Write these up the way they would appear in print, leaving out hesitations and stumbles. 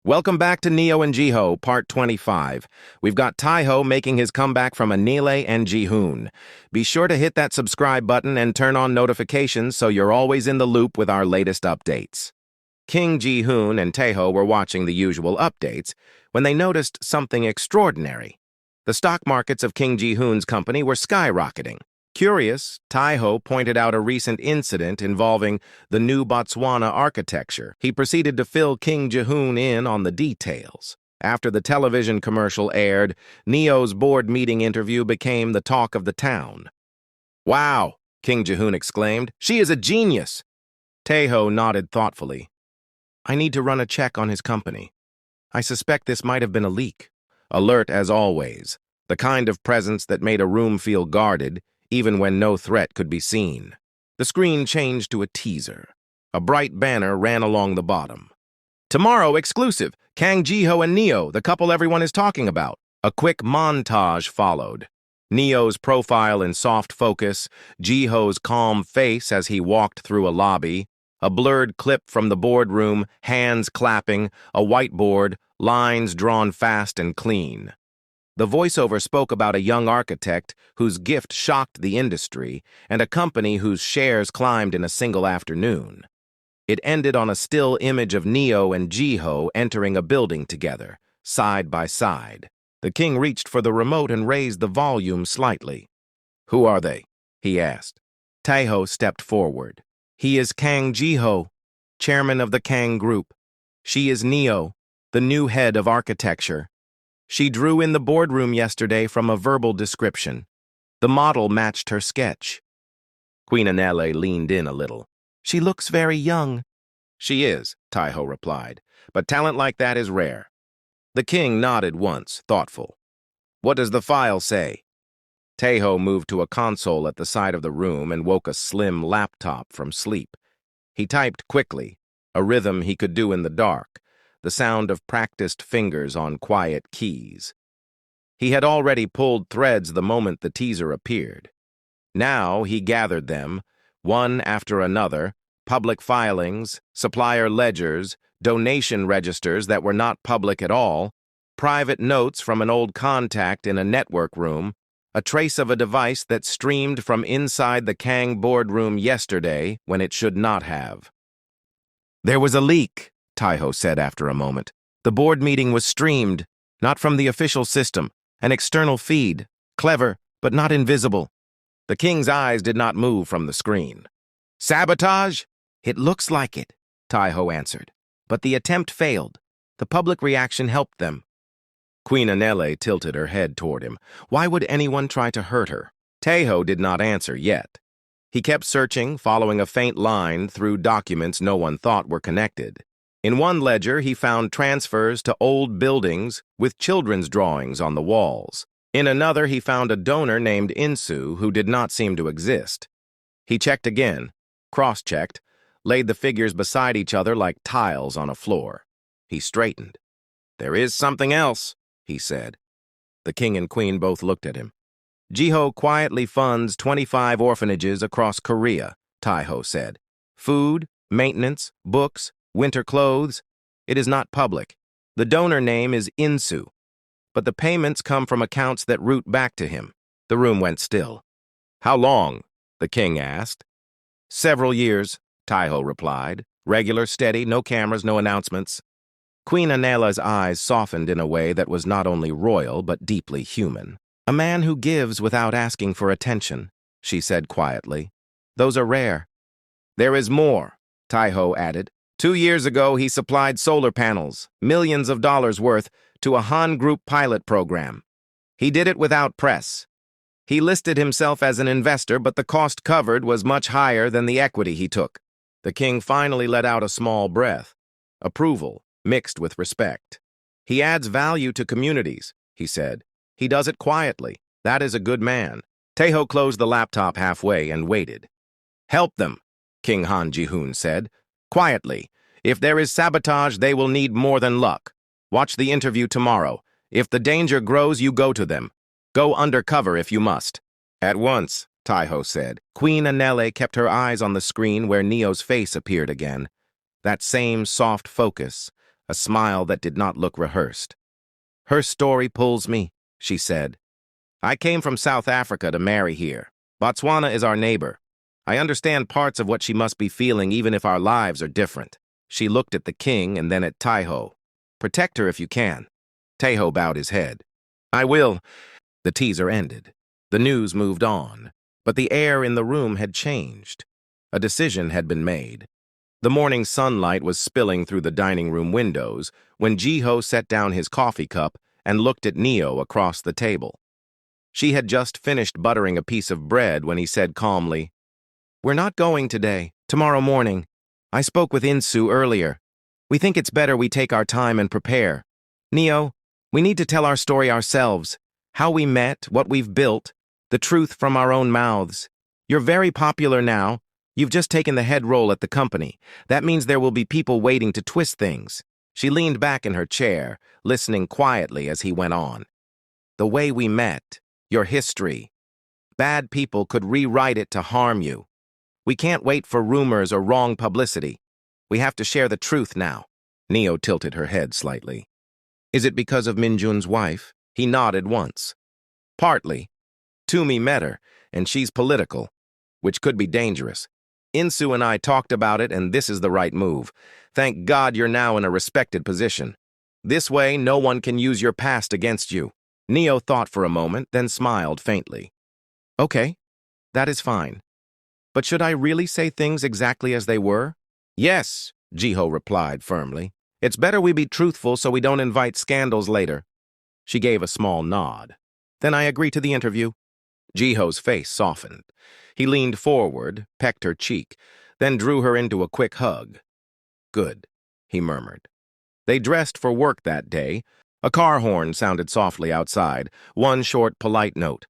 Welcome back to Neo and Jiho Part 25. We've got Taeho making his comeback from Anele and Jihoon. Be sure to hit that subscribe button and turn on notifications so you're always in the loop with our latest updates. King Jihoon and Taeho were watching the usual updates when they noticed something extraordinary. The stock markets of King Jihoon's company were skyrocketing. Curious, Taeho pointed out a recent incident involving the new Botswana architecture. He proceeded to fill King Jihoon in on the details. After the television commercial aired, Neo's board meeting interview became the talk of the town. "Wow," King Jihoon exclaimed. "She is a genius." Taeho nodded thoughtfully. "I need to run a check on his company. I suspect this might have been a leak." Alert as always, the kind of presence that made a room feel guarded, even when no threat could be seen. The screen changed to a teaser. A bright banner ran along the bottom. "Tomorrow exclusive, Kang Jiho and Neo, the couple everyone is talking about." A quick montage followed. Neo's profile in soft focus, Jiho's calm face as he walked through a lobby, a blurred clip from the boardroom, hands clapping, a whiteboard, lines drawn fast and clean. The voiceover spoke about a young architect whose gift shocked the industry and a company whose shares climbed in a single afternoon. It ended on a still image of Neo and Jiho entering a building together, side by side. The king reached for the remote and raised the volume slightly. "Who are they?" he asked. Taeho stepped forward. "He is Kang Jiho, chairman of the Kang Group. She is Neo, the new head of architecture. She drew in the boardroom yesterday from a verbal description. The model matched her sketch." Queen Anele leaned in a little. "She looks very young." "She is," Taeho replied, "but talent like that is rare." The king nodded once, thoughtful. "What does the file say?" Taeho moved to a console at the side of the room and woke a slim laptop from sleep. He typed quickly, a rhythm he could do in the dark, the sound of practiced fingers on quiet keys. He had already pulled threads the moment the teaser appeared. Now he gathered them, one after another, public filings, supplier ledgers, donation registers that were not public at all, private notes from an old contact in a network room, a trace of a device that streamed from inside the Kang boardroom yesterday when it should not have. "There was a leak," Taeho said after a moment. "The board meeting was streamed, not from the official system, an external feed, clever, but not invisible." The king's eyes did not move from the screen. "Sabotage?" "It looks like it," Taeho answered. "But the attempt failed. The public reaction helped them." Queen Anele tilted her head toward him. Why would anyone try to hurt her? Taeho did not answer yet. He kept searching, following a faint line through documents no one thought were connected. In one ledger, he found transfers to old buildings with children's drawings on the walls. In another, he found a donor named Insu who did not seem to exist. He checked again, cross-checked, laid the figures beside each other like tiles on a floor. He straightened. "There is something else," he said. The king and queen both looked at him. "Jiho quietly funds 25 orphanages across Korea," Taeho said. "Food, maintenance, books, winter clothes. It is not public. The donor name is Insu, but the payments come from accounts that route back to him." The room went still. "How long?" the king asked. "Several years," Taeho replied. "Regular, steady, no cameras, no announcements." Queen Anela's eyes softened in a way that was not only royal but deeply human. "A man who gives without asking for attention," she said quietly. "Those are rare." "There is more," Taeho added. 2 years ago, he supplied solar panels, millions of dollars worth, to a Han Group pilot program. He did it without press. He listed himself as an investor, but the cost covered was much higher than the equity he took. The king finally let out a small breath. Approval, mixed with respect. "He adds value to communities," he said. "He does it quietly. That is a good man." Taeho closed the laptop halfway and waited. "Help them," King Han Jihoon said. "Quietly. If there is sabotage, they will need more than luck. Watch the interview tomorrow. If the danger grows, you go to them. Go undercover if you must." "At once," Taeho said. Queen Anele kept her eyes on the screen where Neo's face appeared again. That same soft focus, a smile that did not look rehearsed. "Her story pulls me," she said. "I came from South Africa to marry here. Botswana is our neighbor. I understand parts of what she must be feeling even if our lives are different." She looked at the king and then at Taeho. "Protect her if you can." Taeho bowed his head. "I will." The teaser ended. The news moved on, but the air in the room had changed. A decision had been made. The morning sunlight was spilling through the dining room windows when Jiho set down his coffee cup and looked at Neo across the table. She had just finished buttering a piece of bread when he said calmly, "We're not going today, tomorrow morning. I spoke with Insu earlier. We think it's better we take our time and prepare. Neo, we need to tell our story ourselves, how we met, what we've built, the truth from our own mouths. You're very popular now. You've just taken the head role at the company. That means there will be people waiting to twist things." She leaned back in her chair, listening quietly as he went on. "The way we met, your history. Bad people could rewrite it to harm you. We can't wait for rumors or wrong publicity. We have to share the truth now." Neo tilted her head slightly. "Is it because of Minjun's wife?" He nodded once. "Partly. Tumi met her, and she's political, which could be dangerous. Insu and I talked about it, and this is the right move. Thank God you're now in a respected position. This way, no one can use your past against you." Neo thought for a moment, then smiled faintly. "Okay, that is fine. But should I really say things exactly as they were?" "Yes," Jiho replied firmly. "It's better we be truthful so we don't invite scandals later." She gave a small nod. "Then I agree to the interview." Jiho's face softened. He leaned forward, pecked her cheek, then drew her into a quick hug. "Good," he murmured. They dressed for work that day. A car horn sounded softly outside, one short, polite note.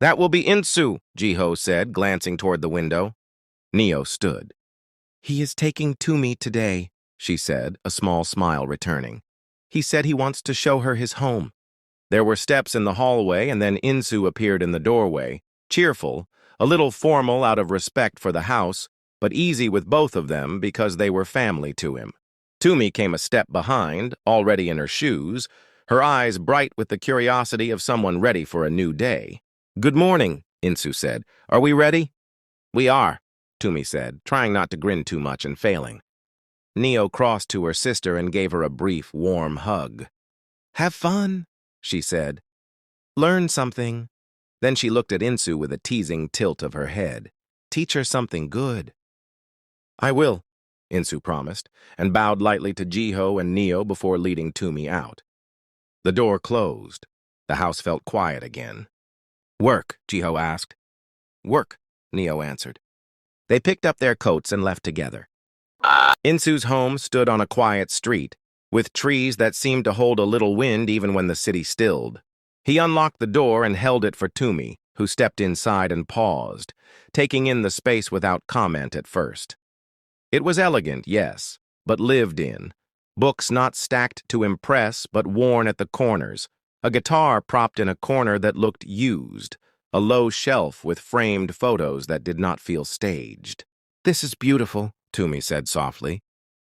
"That will be Insu," Jiho said, glancing toward the window. Neo stood. "He is taking Tumi today," she said, a small smile returning. "He said he wants to show her his home." There were steps in the hallway, and then Insu appeared in the doorway, cheerful, a little formal out of respect for the house, but easy with both of them because they were family to him. Tumi came a step behind, already in her shoes, her eyes bright with the curiosity of someone ready for a new day. "Good morning," Insu said. "Are we ready?" "We are," Tumi said, trying not to grin too much and failing. Neo crossed to her sister and gave her a brief, warm hug. "Have fun," she said. "Learn something." Then she looked at Insu with a teasing tilt of her head. "Teach her something good." "I will," Insu promised, and bowed lightly to Jiho and Neo before leading Tumi out. The door closed. The house felt quiet again. "Work?" Jiho asked. "Work," Neo answered. They picked up their coats and left together. Insu's home stood on a quiet street, with trees that seemed to hold a little wind even when the city stilled. He unlocked the door and held it for Tumi, who stepped inside and paused, taking in the space without comment at first. It was elegant, yes, but lived in. Books not stacked to impress, but worn at the corners. A guitar propped in a corner that looked used. A low shelf with framed photos that did not feel staged. "This is beautiful," Tumi said softly.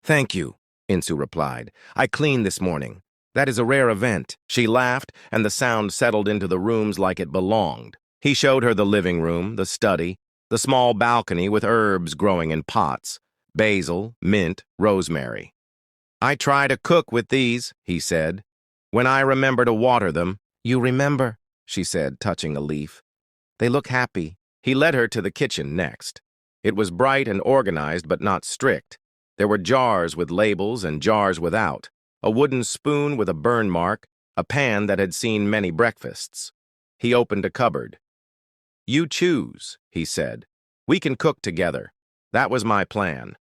"Thank you," Insu replied. "I cleaned this morning. That is a rare event." She laughed, and the sound settled into the rooms like it belonged. He showed her the living room, the study, the small balcony with herbs growing in pots. Basil, mint, rosemary. "I try to cook with these," he said. "When I remember to water them." "You remember," she said, touching a leaf. "They look happy." He led her to the kitchen next. It was bright and organized, but not strict. There were jars with labels and jars without, a wooden spoon with a burn mark, a pan that had seen many breakfasts. He opened a cupboard. "You choose," he said. "We can cook together. That was my plan."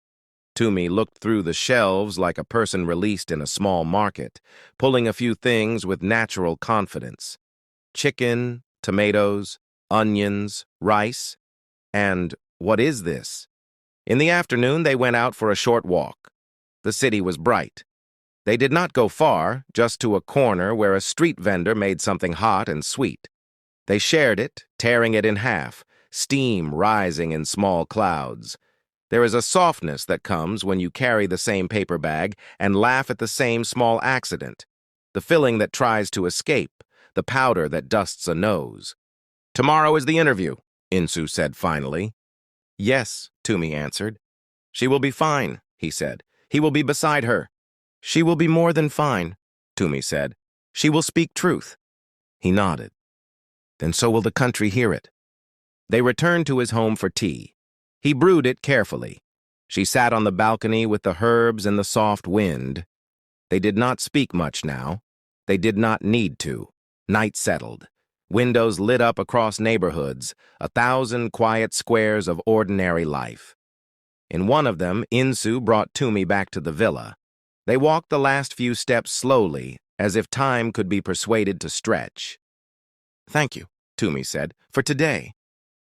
Tumi looked through the shelves like a person released in a small market, pulling a few things with natural confidence. Chicken, tomatoes, onions, rice, and what is this? In the afternoon, they went out for a short walk. The city was bright. They did not go far, just to a corner where a street vendor made something hot and sweet. They shared it, tearing it in half, steam rising in small clouds. There is a softness that comes when you carry the same paper bag and laugh at the same small accident. The filling that tries to escape, the powder that dusts a nose. Tomorrow is the interview, Insu said finally. Yes, Tumi answered. She will be fine, he said. He will be beside her. She will be more than fine, Tumi said. She will speak truth. He nodded. Then so will the country hear it. They returned to his home for tea. He brewed it carefully. She sat on the balcony with the herbs and the soft wind. They did not speak much now. They did not need to. Night settled. Windows lit up across neighborhoods, 1,000 quiet squares of ordinary life. In one of them, Insu brought Tumi back to the villa. They walked the last few steps slowly, as if time could be persuaded to stretch. Thank you, Tumi said, for today.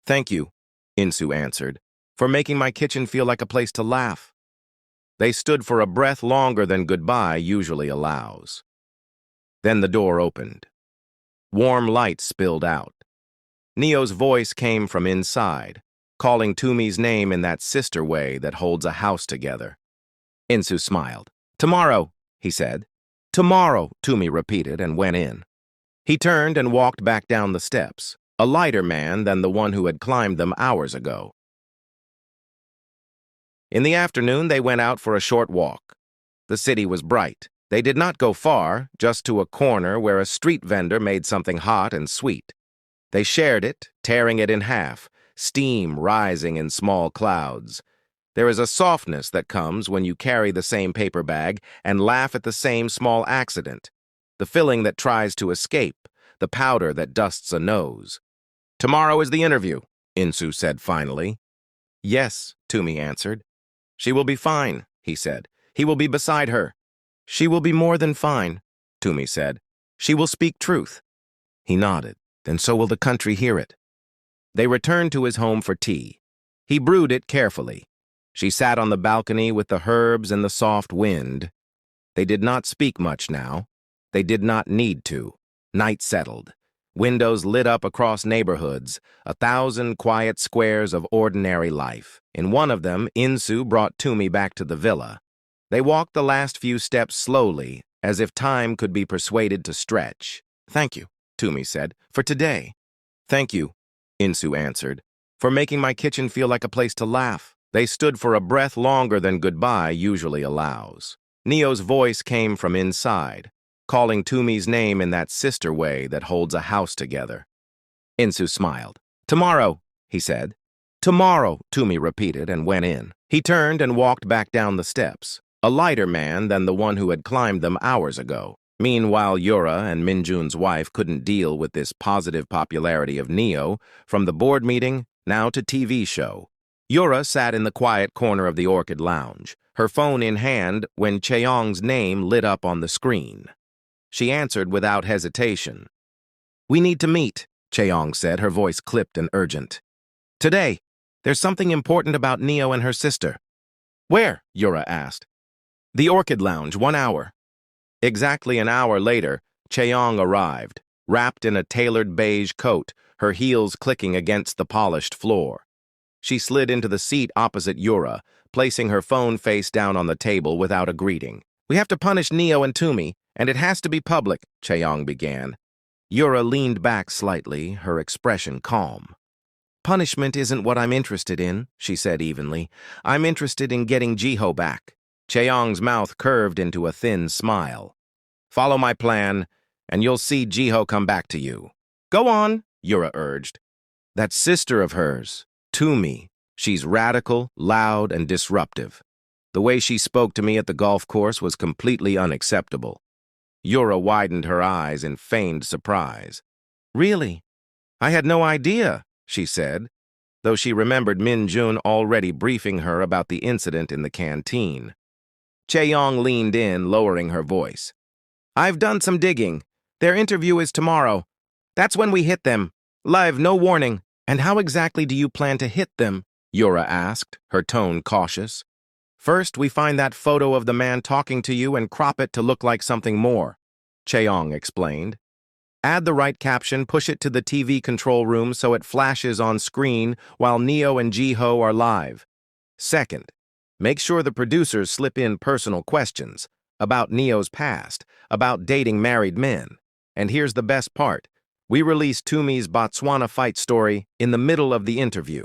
Thank you, Insu answered, for making my kitchen feel like a place to laugh. They stood for a breath longer than goodbye usually allows. Then the door opened. Warm light spilled out. Neo's voice came from inside, calling Tumi's name in that sister way that holds a house together. Insu smiled. Tomorrow, he said. Tomorrow, Tumi repeated and went in. He turned and walked back down the steps, a lighter man than the one who had climbed them hours ago. In the afternoon, they went out for a short walk. The city was bright. They did not go far, just to a corner where a street vendor made something hot and sweet. They shared it, tearing it in half, steam rising in small clouds. There is a softness that comes when you carry the same paper bag and laugh at the same small accident. The filling that tries to escape, the powder that dusts a nose. Tomorrow is the interview, Insu said finally. Yes, Tumi answered. She will be fine, he said. He will be beside her. She will be more than fine, Tumi said. She will speak truth. He nodded. Then so will the country hear it. They returned to his home for tea. He brewed it carefully. She sat on the balcony with the herbs and the soft wind. They did not speak much now. They did not need to. Night settled. Windows lit up across neighborhoods, 1,000 quiet squares of ordinary life. In one of them, Insu brought Tumi back to the villa. They walked the last few steps slowly, as if time could be persuaded to stretch. Thank you, Tumi said, for today. Thank you, Insu answered, for making my kitchen feel like a place to laugh. They stood for a breath longer than goodbye usually allows. Neo's voice came from inside, calling Tumi's name in that sister way that holds a house together. Insu smiled. Tomorrow, he said. Tomorrow, Tumi repeated and went in. He turned and walked back down the steps, a lighter man than the one who had climbed them hours ago. Meanwhile, Yura and Minjun's wife couldn't deal with this positive popularity of Neo, from the board meeting, now to TV show. Yura sat in the quiet corner of the Orchid Lounge, her phone in hand when Chaeyoung's name lit up on the screen. She answered without hesitation. We need to meet, Chaeyoung said, her voice clipped and urgent. Today, there's something important about Neo and her sister. Where? Yura asked. The Orchid Lounge, 1 hour. Exactly an hour later, Chaeyoung arrived, wrapped in a tailored beige coat, her heels clicking against the polished floor. She slid into the seat opposite Yura, placing her phone face down on the table without a greeting. We have to punish Neo and Tumi, and it has to be public, Chaeyoung began. Yura leaned back slightly, her expression calm. Punishment isn't what I'm interested in, she said evenly. I'm interested in getting Jiho back. Chaeyoung's mouth curved into a thin smile. Follow my plan, and you'll see Jiho come back to you. Go on, Yura urged. That sister of hers, Tumi, she's radical, loud, and disruptive. The way she spoke to me at the golf course was completely unacceptable. Yura widened her eyes in feigned surprise. Really? I had no idea, she said, though she remembered Minjun already briefing her about the incident in the canteen. Chaeyoung leaned in, lowering her voice. I've done some digging. Their interview is tomorrow. That's when we hit them. Live, no warning. And how exactly do you plan to hit them? Yura asked, her tone cautious. First, we find that photo of the man talking to you and crop it to look like something more, Chaeyoung explained. Add the right caption, push it to the TV control room so it flashes on screen while Neo and Jiho are live. Second, make sure the producers slip in personal questions about Neo's past, about dating married men. And here's the best part. We release Tumi's Botswana fight story in the middle of the interview.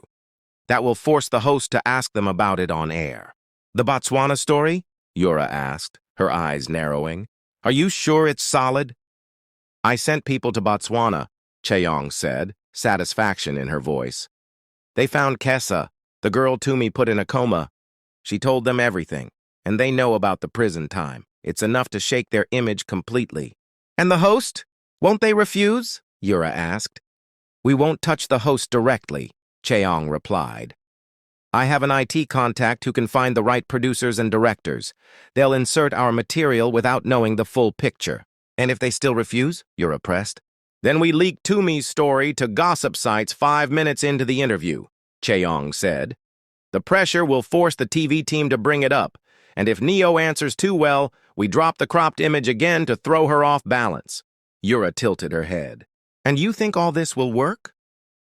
That will force the host to ask them about it on air. The Botswana story? Yura asked, her eyes narrowing. Are you sure it's solid? I sent people to Botswana, Chaeyoung said, satisfaction in her voice. They found Kessa, the girl Tumi put in a coma. She told them everything, and they know about the prison time. It's enough to shake their image completely. And the host? Won't they refuse? Yura asked. We won't touch the host directly, Chaeyoung replied. I have an IT contact who can find the right producers and directors. They'll insert our material without knowing the full picture. And if they still refuse, Yura pressed, then we leak Tumi's story to gossip sites 5 minutes into the interview, Chaeyoung said. The pressure will force the TV team to bring it up, and if Neo answers too well, we drop the cropped image again to throw her off balance. Yura tilted her head. And you think all this will work?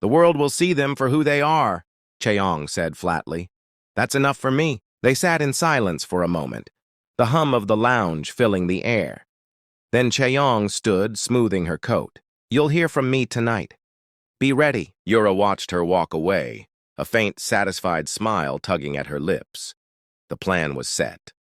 The world will see them for who they are, Chaeyoung said flatly. That's enough for me. They sat in silence for a moment, the hum of the lounge filling the air. Then Chaeyoung stood, smoothing her coat. You'll hear from me tonight. Be ready. Yura watched her walk away, a faint, satisfied smile tugging at her lips. The plan was set.